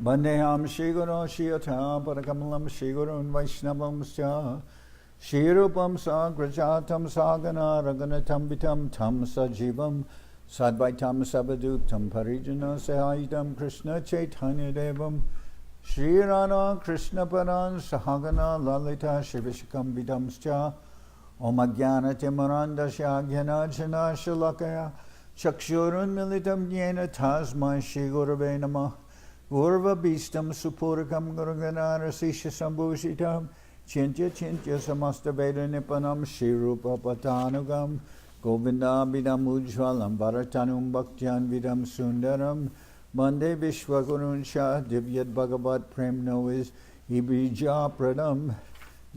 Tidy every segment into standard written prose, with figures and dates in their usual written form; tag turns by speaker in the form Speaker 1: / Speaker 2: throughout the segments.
Speaker 1: Bandeham Shri Guru Shiyata Parakamalam Shri Guru Vaishnavam Sya Shri Rupam Sagrajatam Sagana Raganatam Vitam Tam Sajivam Sadvaitam Sabadutam Parijana Sahaitam Krishna Chaitanya Devam Shri Radha Krishna Paran Sahagana Lalita Shivishakam Vidam Sya Om Ajnana Timaranda Shagyana Jana Shalakaya Chakshurun Militam Yena Tasma Shri Gurave Namah Gurva Bistam Supurakam Guruganara Sisha Sambhushitam Chintya Chintya Samasta Veda Nipanam Shirupa Patanugam Govinda Bidam Ujvalam Bharatanum Bhaktyan Vidam Sundaram Bande Vishwagurun Shah Divyat Bhagavat Prem Nois Ibija Pradam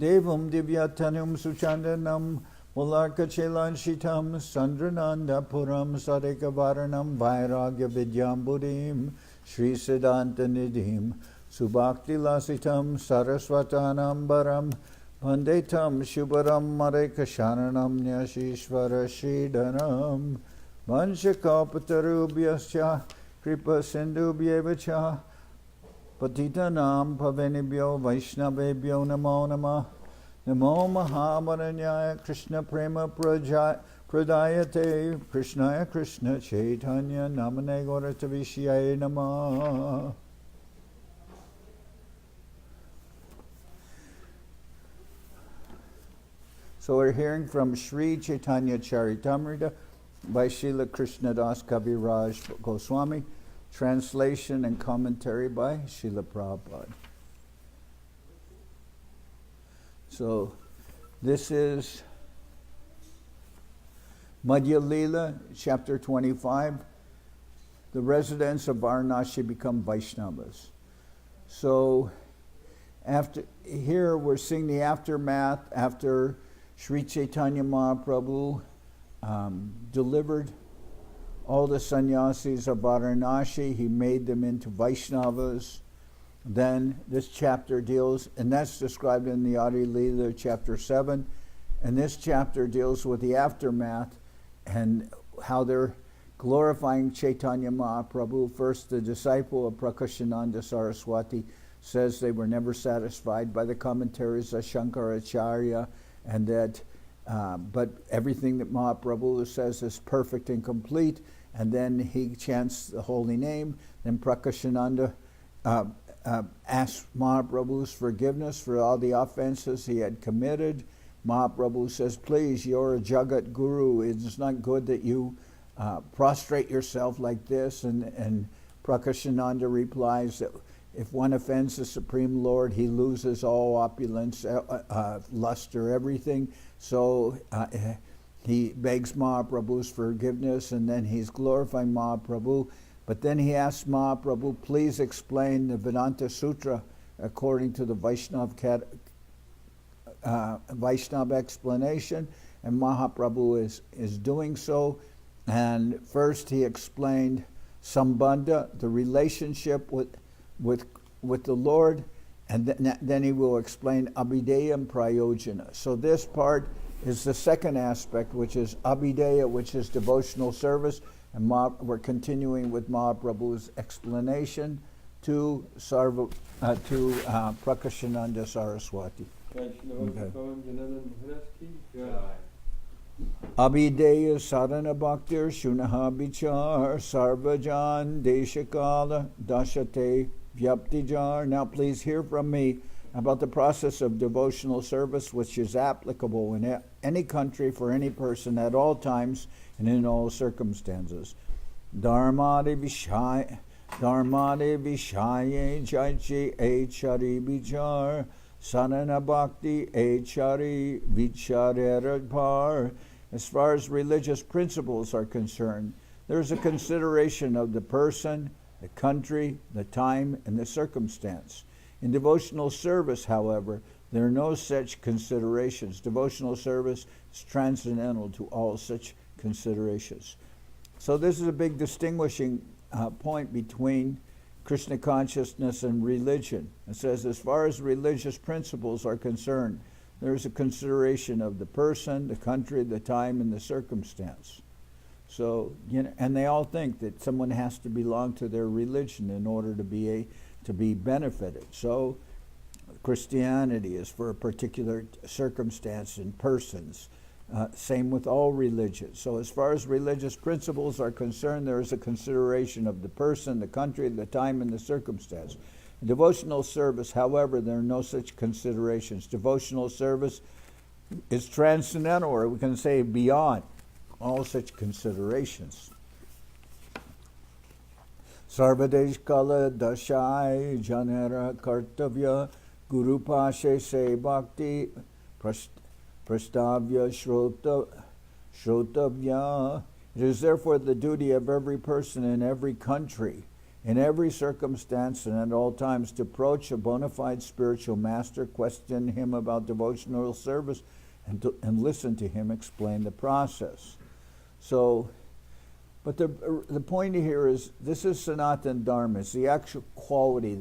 Speaker 1: Devam Divyatanum Suchandanam Mularka Chelan Shitam Sandrananda Puram Sadeka Varanam Vairagya Vidyam Buddhim Shri Siddhanta Nidhim Subhakti Lasitam Saraswatanam Baram Pandetam Shubharam Mareka Sharanam Nyashishvara Shridaram Vanshakapatarubhyascha Kripa Sindhubhyevacha Patitanam Pavenibhyo Vaishnavebhyo Namo Namah Namo Mahamaranyaya Krishna Prema Pradayate Krishnaya Krishna Chaitanya Namane Gauratavishyaya Namah. So we're hearing from Sri Chaitanya Charitamrita by Srila Krishnadas Kaviraj Goswami, translation and commentary by Srila Prabhupada. So this is Madhya-lila, chapter 25. The residents of Varanasi become Vaishnavas. So after here we're seeing the aftermath after Sri Chaitanya Mahaprabhu delivered all the sannyasis of Varanasi. He made them into Vaishnavas. Then this chapter deals, and that's described in the Adi-lila, chapter 7. And this chapter deals with the aftermath and how they're glorifying Chaitanya Mahaprabhu. First, the disciple of Prakashananda Saraswati says they were never satisfied by the commentaries of Shankaracharya, and that, but everything that Mahaprabhu says is perfect and complete. And then he chants the holy name. Then Prakashananda asked Mahaprabhu's forgiveness for all the offenses he had committed. Mahaprabhu says, please, you're a Jagat Guru. It's not good that you prostrate yourself like this. And Prakashananda replies that if one offends the Supreme Lord, he loses all opulence, luster, everything. So he begs Mahaprabhu's forgiveness, and then he's glorifying Mahaprabhu. But then he asks Mahaprabhu, please explain the Vedanta Sutra according to the Vaishnava explanation. And Mahaprabhu is doing so. And first he explained Sambandha, the relationship with the Lord, and then he will explain Abhideya and Prayojana. So this part is the second aspect, which is Abhideya, which is devotional service, and we're continuing with Mahaprabhu's explanation to Prakashananda Saraswati. Okay. Abhideya sadhana bhaktir shunaha bichar sarvajan deshakala dashate vyaptijar. Now please hear from me about the process of devotional service, which is applicable in any country for any person at all times and in all circumstances. Dharmade vishaye jaji echari bichar sadhana bhakti echari vicharadpar. As far as religious principles are concerned, there's a consideration of the person, the country, the time, and the circumstance. In devotional service, however, there are no such considerations. Devotional service is transcendental to all such considerations. So this is a big distinguishing point between Krishna consciousness and religion. It says, as far as religious principles are concerned, there is a consideration of the person, the country, the time, and the circumstance. So, and they all think that someone has to belong to their religion in order to be a to be benefited. So Christianity is for a particular circumstance and persons. Same with all religions. So as far as religious principles are concerned, there is a consideration of the person, the country, the time, and the circumstance. In devotional service, however, there are no such considerations. Devotional service is transcendental, or we can say beyond all such considerations. Sarvadesh kala dashai janera kartavya guru pashe se bhakti prastavya shrotavya. It is therefore the duty of every person in every country, in every circumstance, and at all times to approach a bona fide spiritual master, question him about devotional service, and listen to him explain the process. So, but the point here is, this is Sanatana Dharma. It's the actual quality,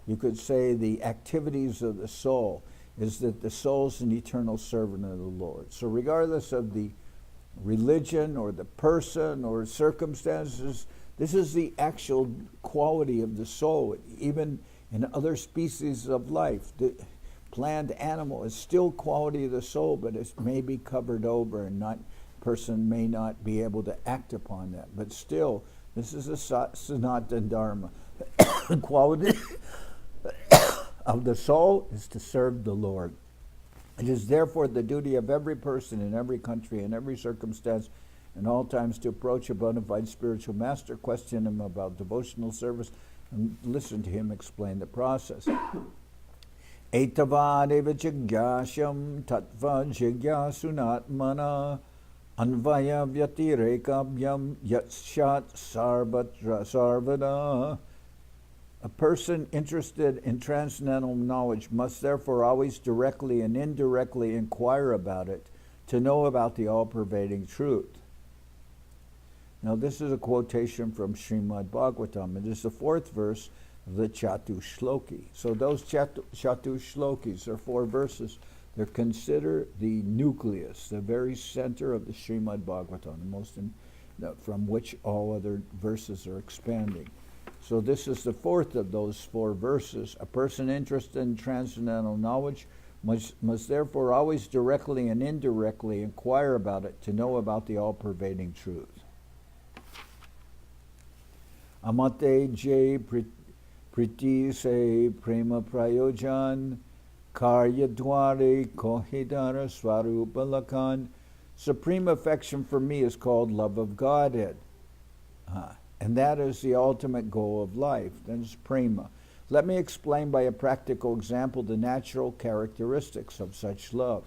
Speaker 1: you could say the activities of the soul, is that the soul is an eternal servant of the Lord. So regardless of the religion or the person or circumstances, this is the actual quality of the soul. Even in other species of life, the plant, animal, is still quality of the soul, but it may be covered over, and person may not be able to act upon that. But still, this is a Sanatana Dharma. The quality of the soul is to serve the Lord. It is therefore the duty of every person in every country, in every circumstance, and all times to approach a bona fide spiritual master, question him about devotional service, and listen to him explain the process. Etavadeva jigyasham tattva jigyasunatmana anvaya vyatirekabhyam yatshat sarvatra sarvada. A person interested in transcendental knowledge must therefore always directly and indirectly inquire about it to know about the all-pervading truth. Now this is a quotation from Srimad Bhagavatam. It is the 4th verse of the Chatushloki. So those Chatushlokis are 4 verses. They're considered the nucleus, the very center of the Srimad Bhagavatam, from which all other verses are expanding. So this is the 4th of those 4 verses. A person interested in transcendental knowledge must therefore always directly and indirectly inquire about it to know about the all-pervading truth. Amate je priti se prema prayojan karya dware kohidara swarupa lakan. Supreme affection for me is called love of Godhead. And that is the ultimate goal of life. That is prema. Let me explain by a practical example the natural characteristics of such love.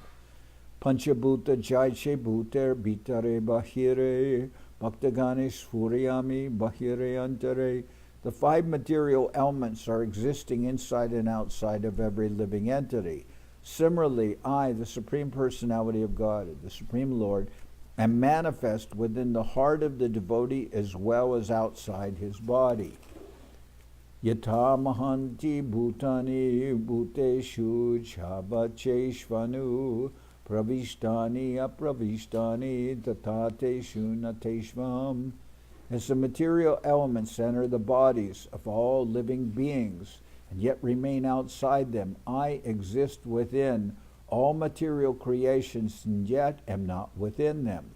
Speaker 1: Panchabhuta jaiche bhuter bitare bahire bhaktagane sfuryami bahire antare. The 5 material elements are existing inside and outside of every living entity. Similarly, I, the Supreme Personality of God, the Supreme Lord, am manifest within the heart of the devotee as well as outside his body. Yata mahanti bhutani bhuteshu chavacheshvanu pravishtani apravishtani tatateshu nateshvam. As the material elements enter the bodies of all living beings and yet remain outside them, I exist within all material creations and yet am not within them.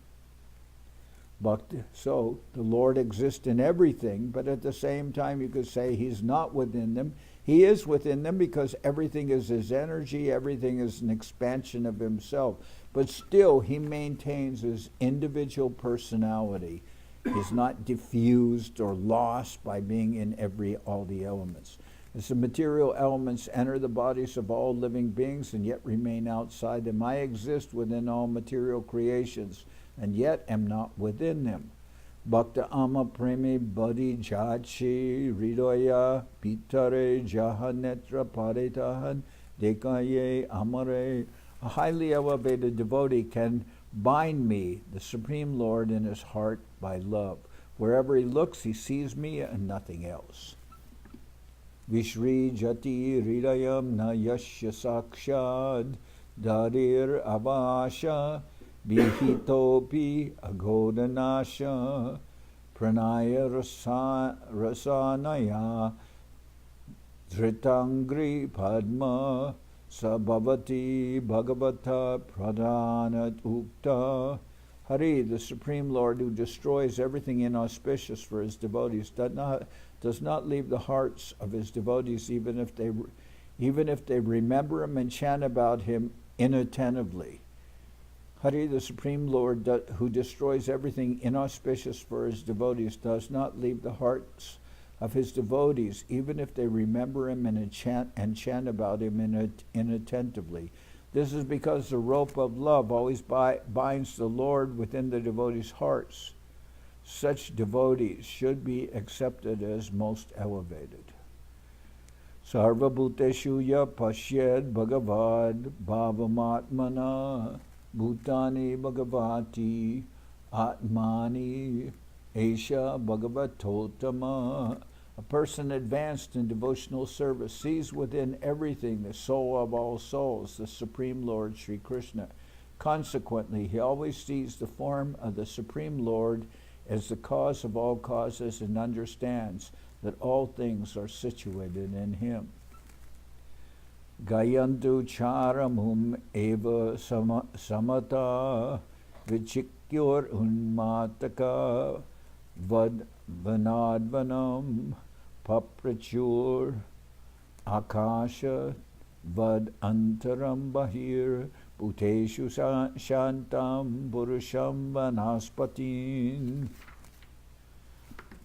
Speaker 1: So the Lord exists in everything, but at the same time you could say he's not within them. He is within them because everything is his energy, everything is an expansion of himself. But still he maintains his individual personality. He's not diffused or lost by being in all the elements. As the material elements enter the bodies of all living beings and yet remain outside them, I exist within all material creations and yet am not within them. Bhakta ama premi badi jachi ridoya pitare jahanetra paritahan dekaye amare. A highly elevated devotee can bind me, the Supreme Lord, in his heart by love. Wherever he looks, he sees me and nothing else. Vishri jati hridayam na yashya sakshad darir avasha bihitopi agodanasha pranaya rasanaya Dhritangri Padma Sabhavati Bhagavata Pradhanat Ukta. Hari, the Supreme Lord who destroys everything inauspicious for his devotees, does not leave the hearts of his devotees even if they remember him and chant about him inattentively. Hari, the Supreme Lord who destroys everything inauspicious for his devotees, does not leave the hearts of his devotees even if they remember him and chant about him inattentively. This is because the rope of love always binds the Lord within the devotees' hearts. Such devotees should be accepted as most elevated. Sarva bhuteshu ya pashyad bhagavad bhavamatmana bhutani bhagavati atmani esha bhagavatotama. A person advanced in devotional service sees within everything the soul of all souls, the Supreme Lord Sri Krishna. Consequently, he always sees the form of the Supreme Lord as the cause of all causes and understands that all things are situated in him. Gayantu charamum eva samata vichikyur unmataka vanadvanam paprachur akasha vad antaram bahir bhuteshu shantam purusham vanaspatin.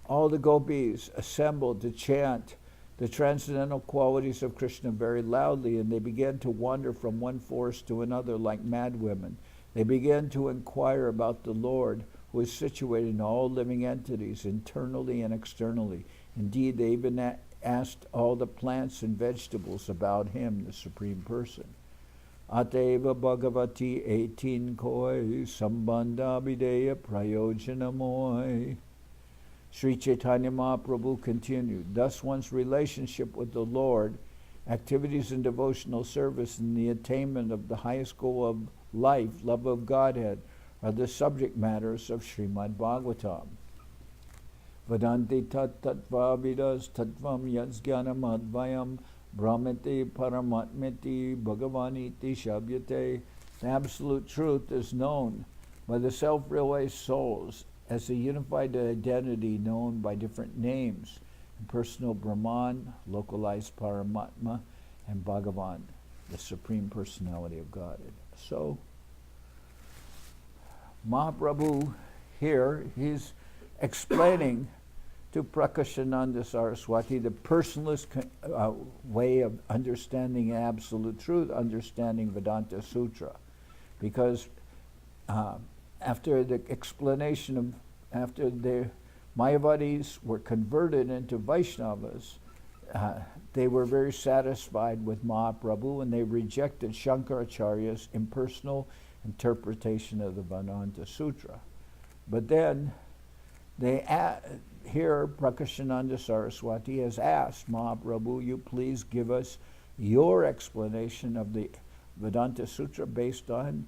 Speaker 1: All the gopis assembled to chant the transcendental qualities of Krishna very loudly, and they began to wander from one forest to another like mad women. They began to inquire about the Lord, who is situated in all living entities, internally and externally. Indeed, they even asked all the plants and vegetables about him, the Supreme Person. Ateva Bhagavati 18 koi sambandha videya prayojanamoy. Sri Chaitanya Mahaprabhu continued, thus one's relationship with the Lord, activities in devotional service, and the attainment of the highest goal of life, love of Godhead, are the subject matters of Srimad Bhagavatam. Vadanti tat tattva vidas tattvam yatsgyanam advayam brahmati paramatmiti bhagavaniti shabhyate. The absolute truth is known by the self-realized souls as a unified identity known by different names: impersonal Brahman, localized Paramatma, and Bhagavan, the Supreme Personality of Godhead. So, Mahaprabhu here, he's explaining to Prakashananda Saraswati the personalist way of understanding absolute truth, understanding Vedanta Sutra. Because after the explanation of, after the Mayavadis were converted into Vaishnavas, they were very satisfied with Mahaprabhu, and they rejected Shankaracharya's impersonal interpretation of the Vedanta Sutra. But then here Prakashananda Saraswati has asked Mahaprabhu, you please give us your explanation of the Vedanta Sutra based on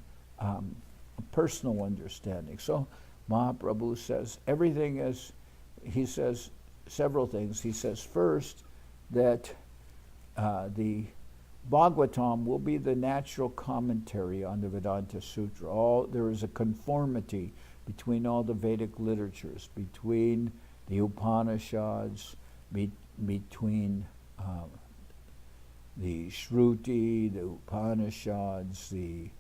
Speaker 1: personal understanding. So Mahaprabhu says everything is, he says several things. He says first that the Bhagavatam will be the natural commentary on the Vedanta Sutra. There is a conformity between all the Vedic literatures, between the Upanishads, between the Shruti, the Upanishads, the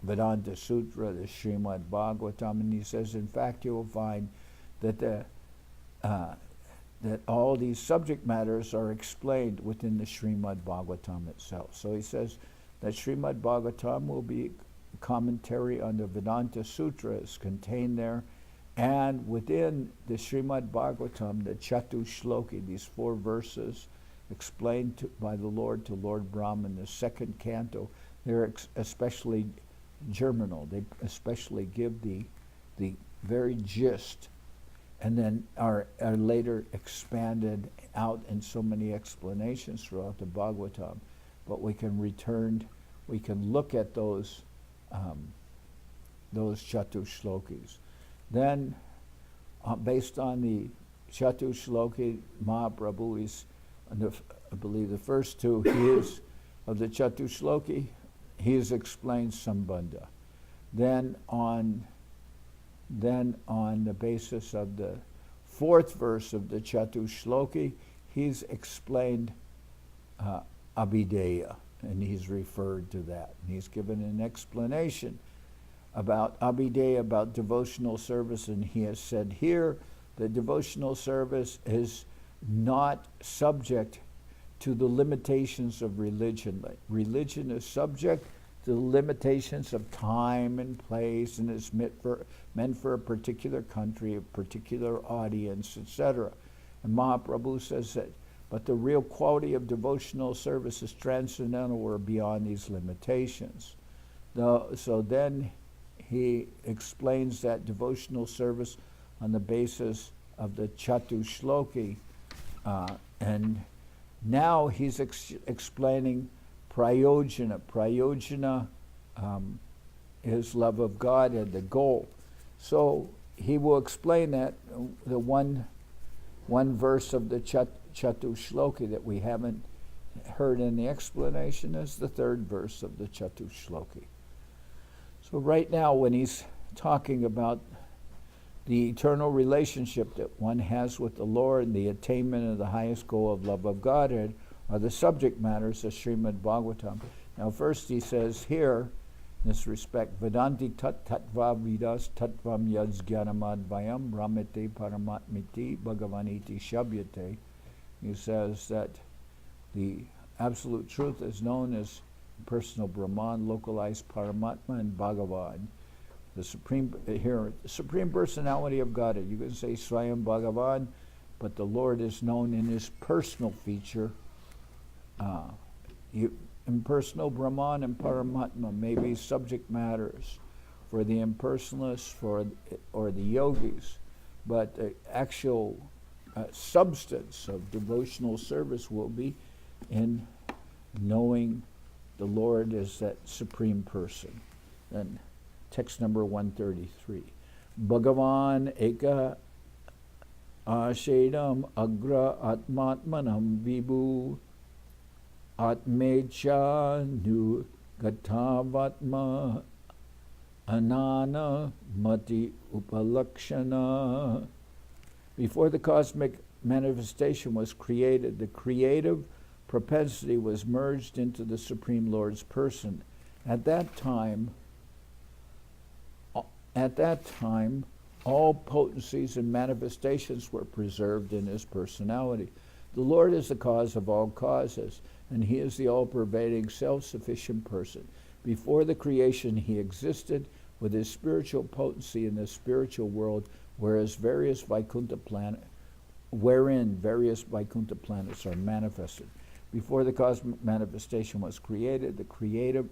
Speaker 1: Vedanta Sutra, the Srimad Bhagavatam, and he says, in fact, you will find that that all these subject matters are explained within the Srimad Bhagavatam itself. So he says that Srimad Bhagavatam will be a commentary on the Vedanta Sutra is contained there, and within the Srimad Bhagavatam, the Chatushloki, these 4 verses explained by the Lord to Lord Brahma in the 2nd canto, they're especially germinal. They especially give the very gist, and then are later expanded out in so many explanations throughout the Bhagavatam. But we can look at those Chatushlokis. Then, based on the Chatushloki, Mahaprabhu is I believe the first two, he is, of the Chatushloki, he has explained Sambandha. Then on the basis of the fourth verse of the Chatushloki, he's explained Abhideya, and he's referred to that. And he's given an explanation about Abhideya, about devotional service, and he has said here that devotional service is not subject to the limitations of religion. Religion is subject to the limitations of time and place, and is meant for a particular country, a particular audience, etc. And Mahaprabhu says that, but the real quality of devotional service is transcendental or beyond these limitations. So then he explains that devotional service on the basis of the Chatushloki, and now he's explaining prayojana. Prayojana is love of God and the goal. So he will explain that. The one verse of the Chatushloki that we haven't heard in the explanation is the third verse of the Chatushloki. So right now, when he's talking about the eternal relationship that one has with the Lord and the attainment of the highest goal of love of Godhead are the subject matters of Srimad Bhagavatam. Now first he says here, in this respect, Vedanti tat tattva vidas tattvam yadz jnanamadvayam ramete paramatmiti bhagavaniti shabhyate. He says that the absolute truth is known as personal Brahman, localized Paramatma, and Bhagavan. The supreme personality of Godhead. You can say Swayam Bhagavan, but the Lord is known in his personal feature. Impersonal Brahman and Paramatma may be subject matters for the impersonalists or the yogis, but the actual substance of devotional service will be in knowing the Lord as that supreme person. Then text number 133. Bhagavan eka ashedam agra atmatmanam vibhu atmecha nu gatavatma anana mati upalakshana. Before the cosmic manifestation was created, the creative propensity was merged into the Supreme Lord's person. At that time, all potencies and manifestations were preserved in his personality. The Lord is the cause of all causes, and he is the all-pervading, self-sufficient person. Before the creation, he existed with his spiritual potency in the spiritual world, wherein various Vaikuntha planets are manifested. Before the cosmic manifestation was created, the creative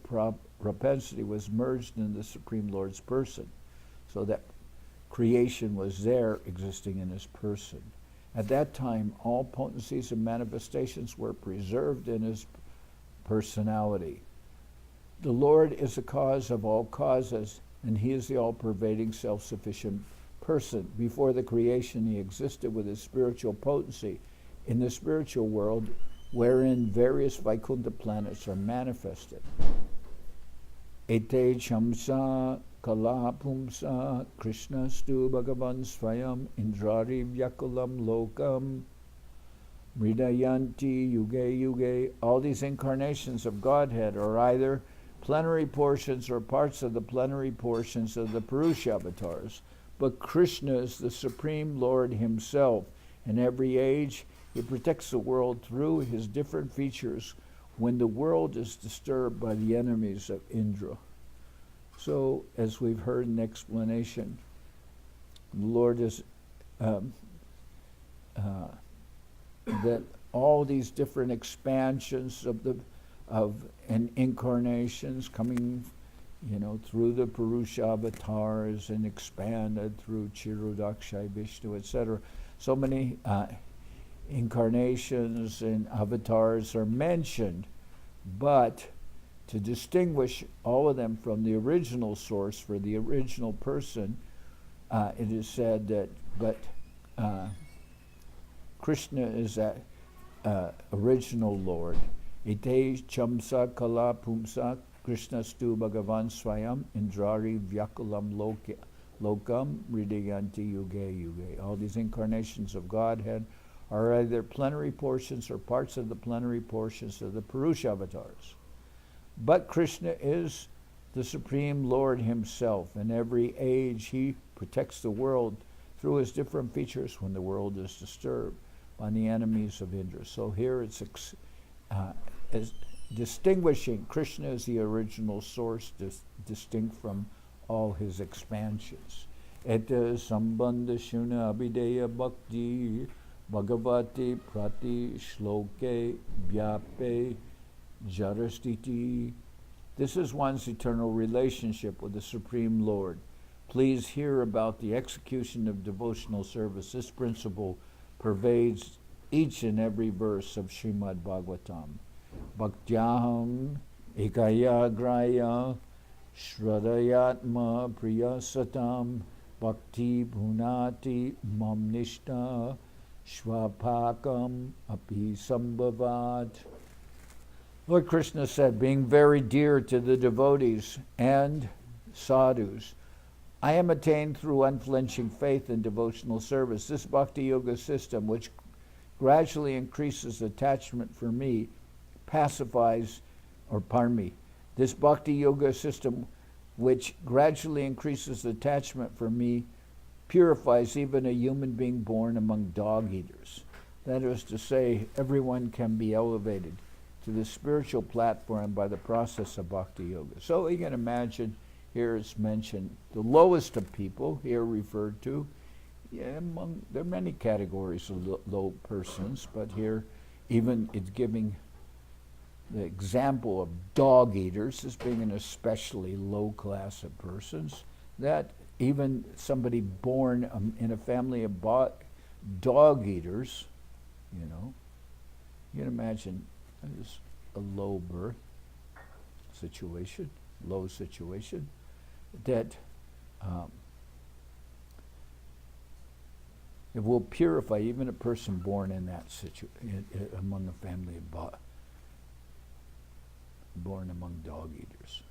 Speaker 1: propensity was merged in the Supreme Lord's person, so that creation was there existing in his person. At that time, all potencies and manifestations were preserved in his personality. The Lord is the cause of all causes, and he is the all-pervading, self-sufficient person. Before the creation, he existed with his spiritual potency in the spiritual world, wherein various Vaikuntha planets are manifested. Ete chamsa kala pumsa Krishna stu bhagavan svayam indrari vyakulam lokam mridayanti yuge yuge. All these incarnations of Godhead are either plenary portions or parts of the plenary portions of the Purusha avatars. But Krishna is the Supreme Lord himself. In every age, he protects the world through his different features when the world is disturbed by the enemies of Indra. So, as we've heard in explanation, the Lord is that all these different expansions and incarnations coming, through the Purusha avatars and expanded through Chirudakshay, Vishnu, etc. So many incarnations and avatars are mentioned, but to distinguish all of them from the original source for the original person, it is said that, Krishna is that original Lord. Ite chamsa kala pumsa Krishna stu bhagavan swayam indrari vyakulam lokam ridayanti yuge yuge. All these incarnations of Godhead are either plenary portions or parts of the plenary portions of the Purusha avatars. But Krishna is the Supreme Lord himself. In every age, he protects the world through his different features when the world is disturbed by the enemies of Indra. So here it's distinguishing Krishna as the original source, distinct from all his expansions. Eta sambandha shuna abhideya bhakti bhagavati prati shloke vyape jarastiti. This is one's eternal relationship with the Supreme Lord. Please hear about the execution of devotional service. This principle pervades each and every verse of Srimad Bhagavatam. Bhaktyaham ekaya graya shradayatma priyasatam bhakti bhunati mamnishta shvapakam api sambhavad. Lord Krishna said, being very dear to the devotees and sadhus, I am attained through unflinching faith and devotional service. This Bhakti Yoga system, which gradually increases attachment for me, this Bhakti Yoga system, which gradually increases attachment for me, purifies even a human being born among dog eaters. That is to say, everyone can be elevated to the spiritual platform by the process of Bhakti Yoga. So you can imagine, here it's mentioned, the lowest of people, here referred to, there are many categories of low persons, but here even it's giving the example of dog eaters as being an especially low class of persons, that even somebody born in a family of dog eaters, you can imagine it's a low situation, that it will purify even a person born in that among a family of born among dog eaters.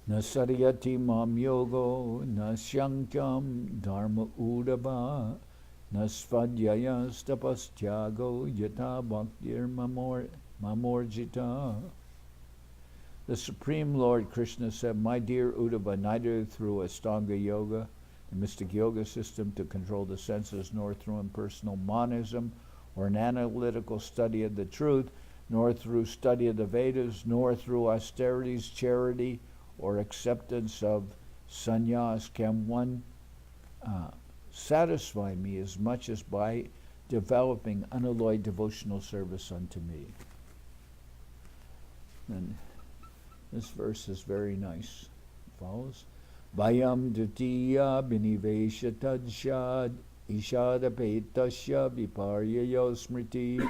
Speaker 1: Na sariyati mam yogo, na syankyam dharma udava, na svadhyaya stapastyago yata bhaktir mamorjita. The Supreme Lord Krishna said, my dear Uddhava, neither through Astanga Yoga, the mystic yoga system to control the senses, nor through impersonal monism or an analytical study of the truth, nor through study of the Vedas, nor through austerities, charity, or acceptance of sannyas can one satisfy me as much as by developing unalloyed devotional service unto me. And this verse is very nice. It follows. Vayam dutiya binivesha tadshad ishadapetasya viparyayo smriti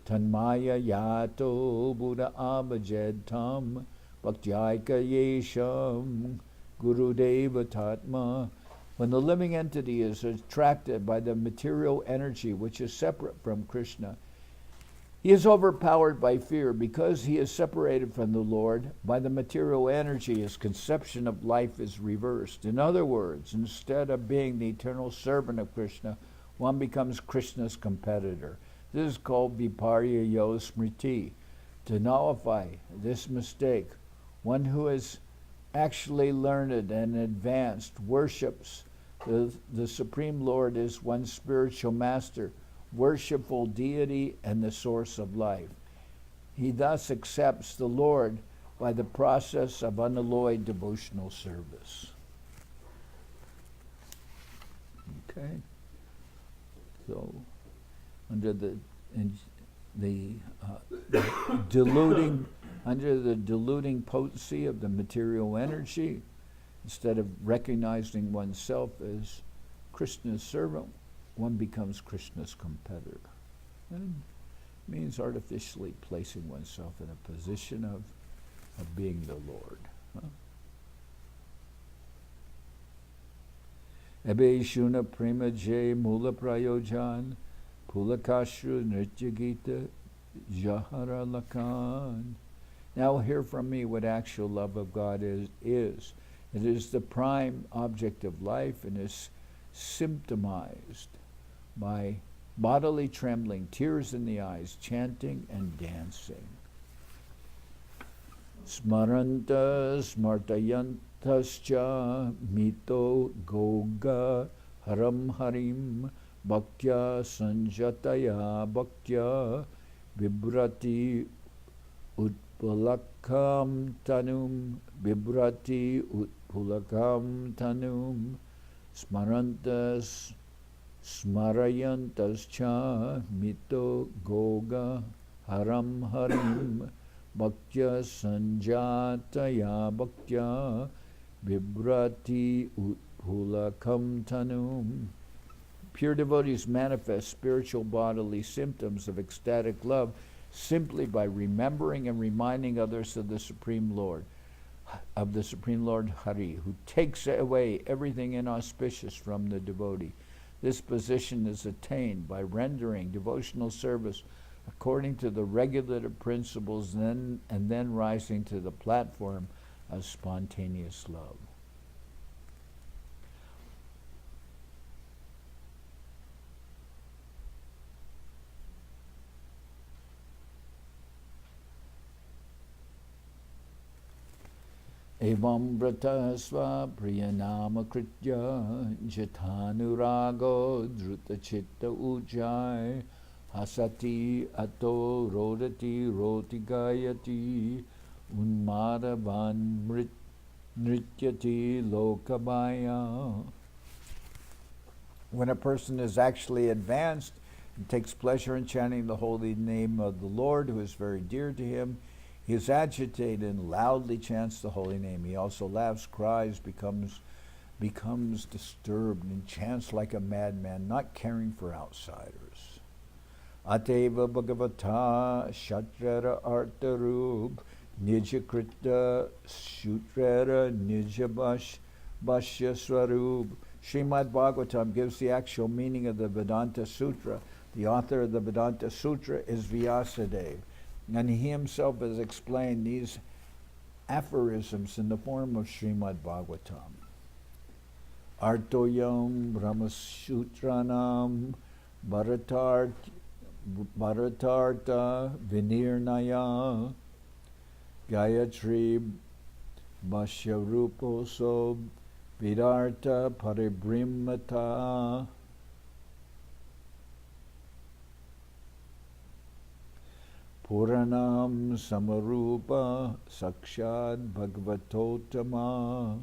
Speaker 1: tanmaya yato buddha abhajed tam bhaktyayika yesham gurudeva tatma. When the living entity is attracted by the material energy which is separate from Krishna, he is overpowered by fear. Because he is separated from the Lord by the material energy, his conception of life is reversed. In other words, instead of being the eternal servant of Krishna, one becomes Krishna's competitor. This is called viparya yo smriti. To nullify this mistake, one who is actually learned and advanced worships the Supreme Lord as one's spiritual master, worshipful deity, and the source of life. He thus accepts the Lord by the process of unalloyed devotional service. Okay. So, under the diluting potency of the material energy, instead of recognizing oneself as Krishna's servant, one becomes Krishna's competitor. And it means artificially placing oneself in a position of being the Lord. Ebe shuna prema jay mula prayojan Pulakashru Nrityagita Jahara Lakan. Now hear from me what actual love of God is. It is the prime object of life and is symptomized by bodily trembling, tears in the eyes, chanting and dancing. Smaranta smartayantascha mito goga haram harim bhaktya sanjataya bhaktya vibrati utpulakam tanum vibrati utpulakam tanum smarantas smarayantascha mito goga haram harim bhaktya sanjataya bhaktya vibrati utpulakam tanum. Pure devotees manifest spiritual bodily symptoms of ecstatic love simply by remembering and reminding others of the Supreme Lord Hari, who takes away everything inauspicious from the devotee. This position is attained by rendering devotional service according to the regulative principles and then rising to the platform of spontaneous love. Evam brata sva priyanama kritya jatanurago dhruta chitta ujjai hasati ato rodati roti gayati unmadavan nrityati lokabaya. When a person is actually advanced and takes pleasure in chanting the holy name of the Lord, who is very dear to him, he is agitated and loudly chants the holy name. He also laughs, cries, becomes disturbed, and chants like a madman, not caring for outsiders. Ateva Bhagavata Shatrara Artarub Nijakrita Sutrara Nijabashya Swarub. Srimad Bhagavatam gives the actual meaning of the Vedanta Sutra. The author of the Vedanta Sutra is Vyasadeva, and he himself has explained these aphorisms in the form of Srimad Bhagavatam. Artoyam Brahmasutranam Bharatarta Vinirnaya Gayatri Bhashyaruposo Vidarta Paribrimata. Puranam Samarupa Sakshad Bhagavatotama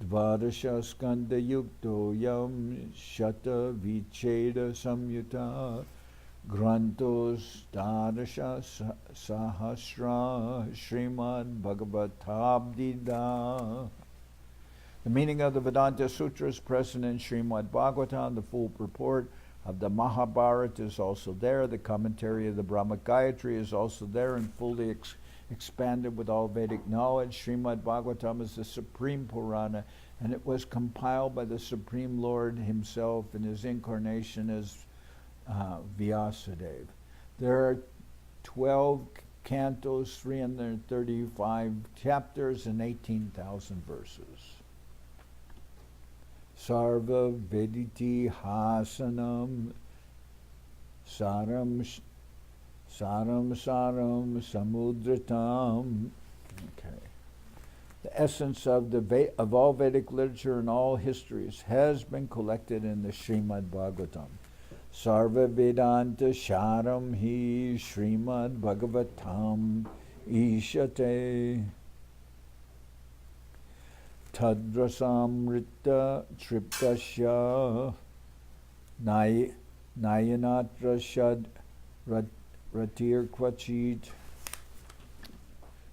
Speaker 1: Dvadasha Skanda Yukto Yam Shata Vicheda Samyuta Grantos Dadasha Sahasra Srimad Bhagavatabdida. The meaning of the Vedanta Sutra is present in Srimad Bhagavatam. The full purport of the Mahabharata is also there. The commentary of the Brahma Gayatri is also there and fully expanded with all Vedic knowledge. Srimad Bhagavatam is the supreme Purana, and it was compiled by the Supreme Lord himself in his incarnation as Vyasadeva. There are 12 cantos, 335 chapters, and 18,000 verses. Sarva Vediti Hasanam Saram Samudratam. Okay. The essence of all Vedic literature and all histories has been collected in the Srimad Bhagavatam. Sarva Vedanta Sharam Hi Srimad Bhagavatam Ishate. Tadrasamrita Triptasya Nayanatra Shad Ratir Kvachit.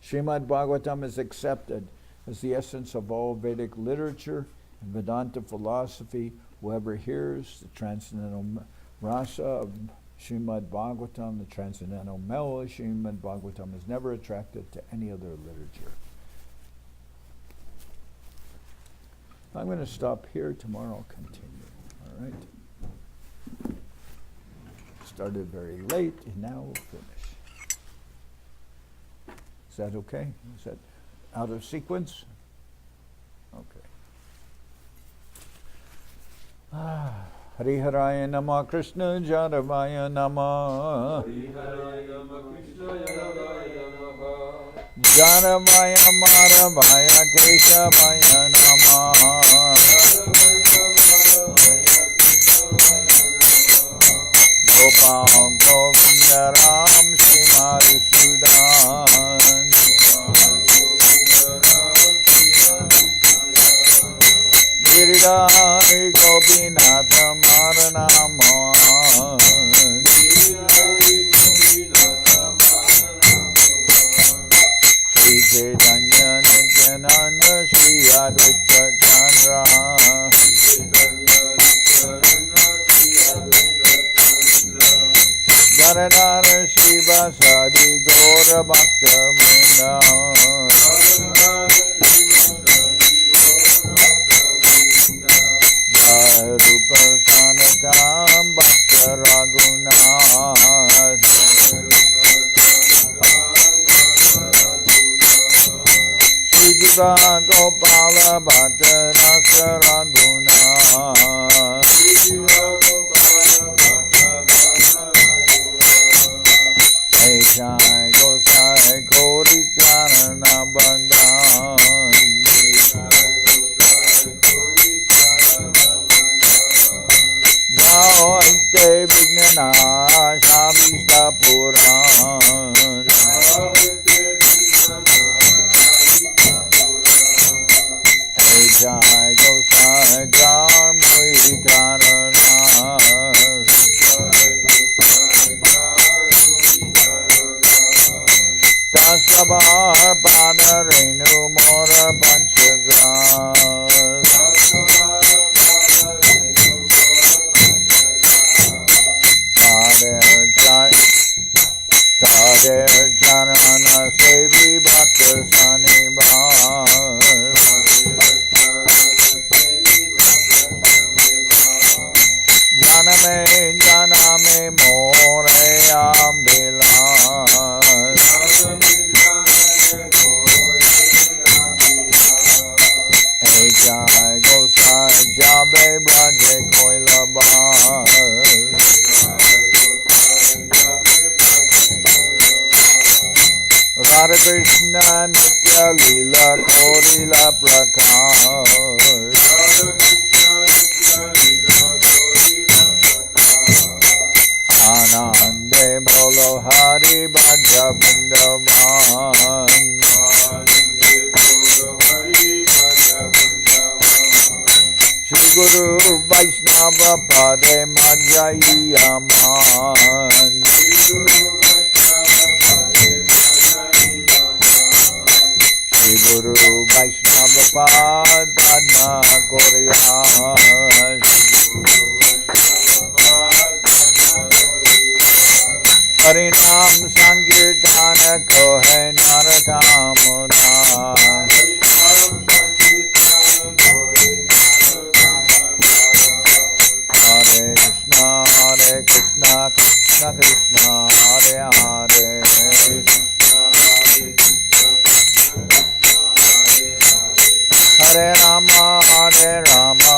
Speaker 1: Srimad Bhagavatam is accepted as the essence of all Vedic literature and Vedanta philosophy. Whoever hears the transcendental rasa of Srimad Bhagavatam, the transcendental melody, Srimad Bhagavatam is never attracted to any other literature. I'm going to stop here. Tomorrow I'll continue. All right? started very late, and now we'll finish. Is that okay? Is that out of sequence? Okay. Hari Haraya Nama Krishna Jaravaya Nama Jaravaya Maravaya Keshavaya Nama Gopal Govinda Ram Shri Madhusudan Giridhari Gopinatha Maranaman Shri Chaitanya Nityananda Shri Advaita Chandra Janardan Shiva Sadi Gaura Bhakta Vrinda Rupa Sanatam Bhakta Raghunath Shri Diva Gopala Bhakta Rasa Raghunath Hey Jai Gosai Kori Charana Bandhan Jaoite Vignana Shavista Puran Hey Jai Gosai Dharmui Tarana Tasabar Padarenu Mora Panchagras Tader Charana Sevi Bhakta Sanibas Janame More Ambilas Hey Jai Gosai Jabe Braje Koilabas Radha Krishna Madhya-lila Korila Prakash Anande Bolo Hari Bhaja Vrindavan Shri Guru Vaishnava Pade Madhya-yaman Shri Guru Vaishnava Padma Koryash Harinam Sankirtana Kohe Narakamuna Hare Krishna Krishna Krishna Hare Hare Hare Rama Rama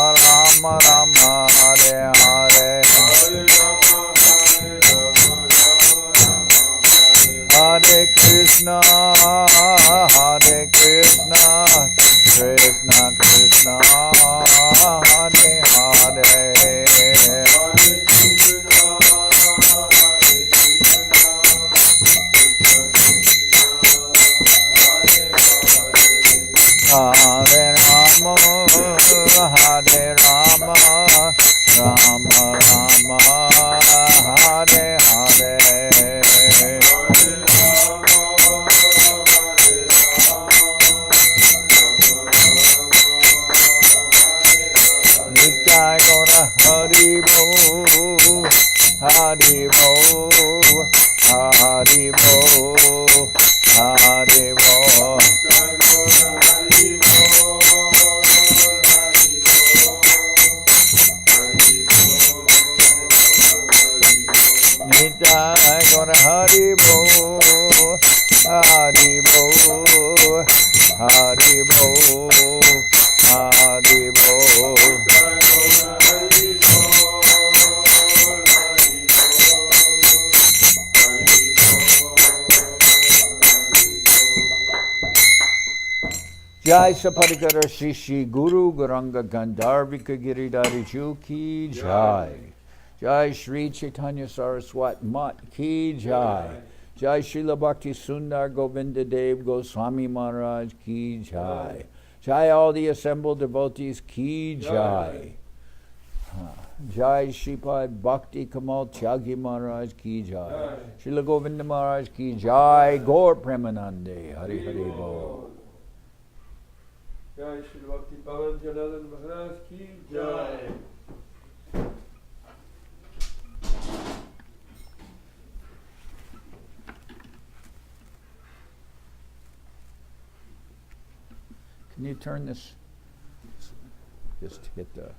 Speaker 1: Rama Hare Hare Hare Krishna Krishna Krishna Hare Hare Hare Rama Rama Rama Hare Hare Nityai Gaura Hari Bo Hari Bo Hari Bo Hari Bo Haribo, Haribo, Haribo, Haribo. Jai Sapadikara Shishi Guru Garanga Gandharvika Giridhari Ju Ki Jai. Jai Shri Chaitanya Saraswati Mat Ki Jai. Jai Srila Bhakti Sundar Govinda Dev Goswami Maharaj Ki Jai. Jai all the assembled devotees Ki Jai. Jai Sripad Bhakti Kamal Tyagi Maharaj Ki Jai. Srila Govinda Maharaj Ki Jai. Gaur Premanande Hari Hari Bol.
Speaker 2: Jai Shri Bhakti Pavan Janardan Maharaj Ki Jai.
Speaker 1: Can you turn this? Just hit the